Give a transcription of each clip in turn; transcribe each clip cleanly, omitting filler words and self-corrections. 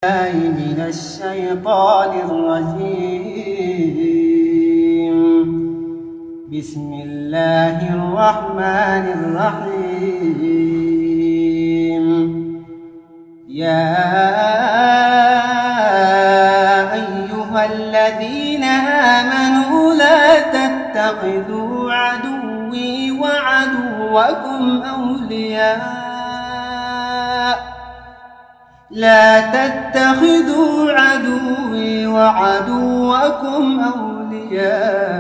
من الشيطان الرجيم. بسم الله الرحمن الرحيم. يا أيها الذين آمنوا لا تتخذوا عدوي وعدوكم أولياء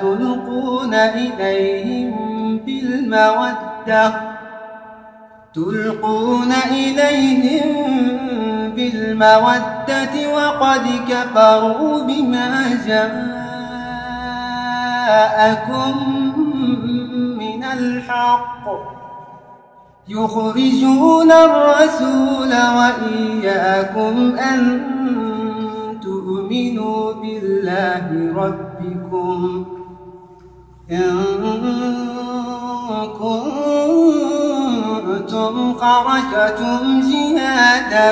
تلقون إليهم بالمودة وقد كفروا بما جاءكم من الحق يخرجون الرسول وإياكم أن تؤمنوا بالله ربكم إن كنتم خرجتم جهادا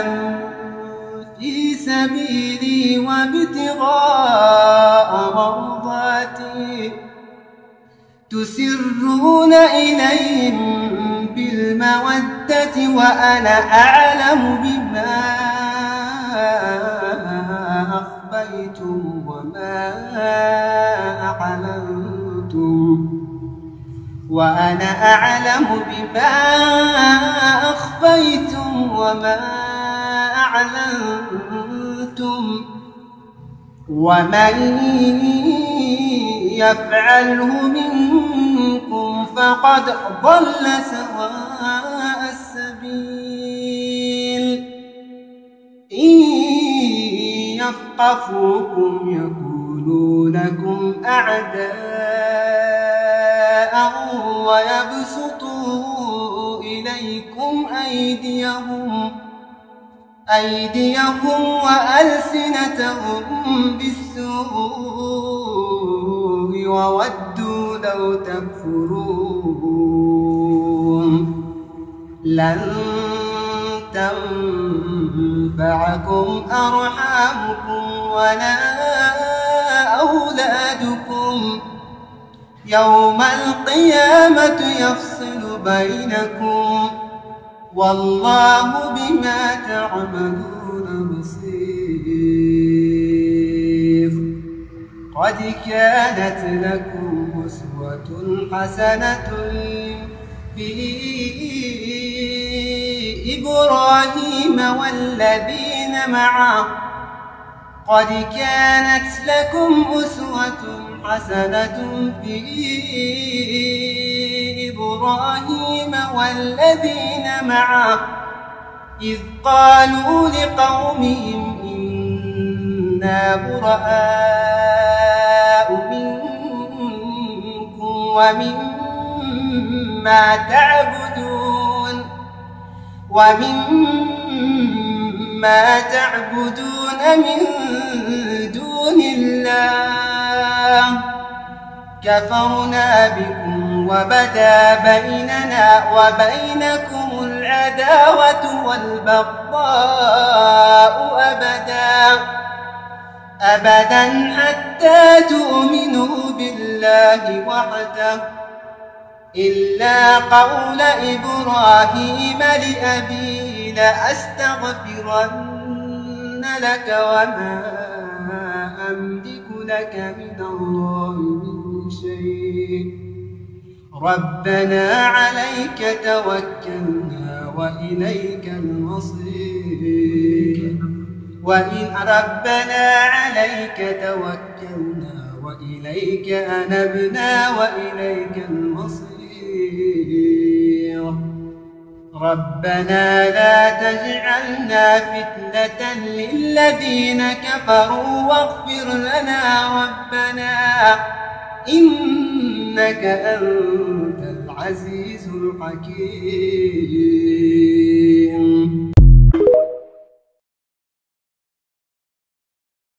في سبيلي وابتغاء مرضاتي تسرون إليهم بالمودة وأنا أعلم بما أخفيتم وما أعلنتم ومن يفعله منكم فقد ضل سواء السبيل. إن يثقفوكم يكونوا لكم أعداء ويبسطوا إليكم أيديهم وألسنتهم بالسوء وودوا لو تكفرون. لن تنفعكم أرحامكم ولا أولادكم يوم القيامة يفصل بينكم والله بما تعملون بصير. قد كانت لكم أسوة حسنة في إبراهيم والذين معه إذ قالوا لقومهم إنا براء منكم ومما تعبدون من دون الله كفرنا بكم وبدا بيننا وبينكم العداوة والبغضاء أبدا حتى تؤمنوا بالله وحده إلا قول إبراهيم لأبيه لأستغفرن لك وما أملك لك من الله من شيء ربنا عليك توكلنا وإليك أنبنا وإليك المصير. ربنا لا تجعلنا فتنة للذين كفروا واغفر لنا ربنا إنك أنت العزيز الحكيم.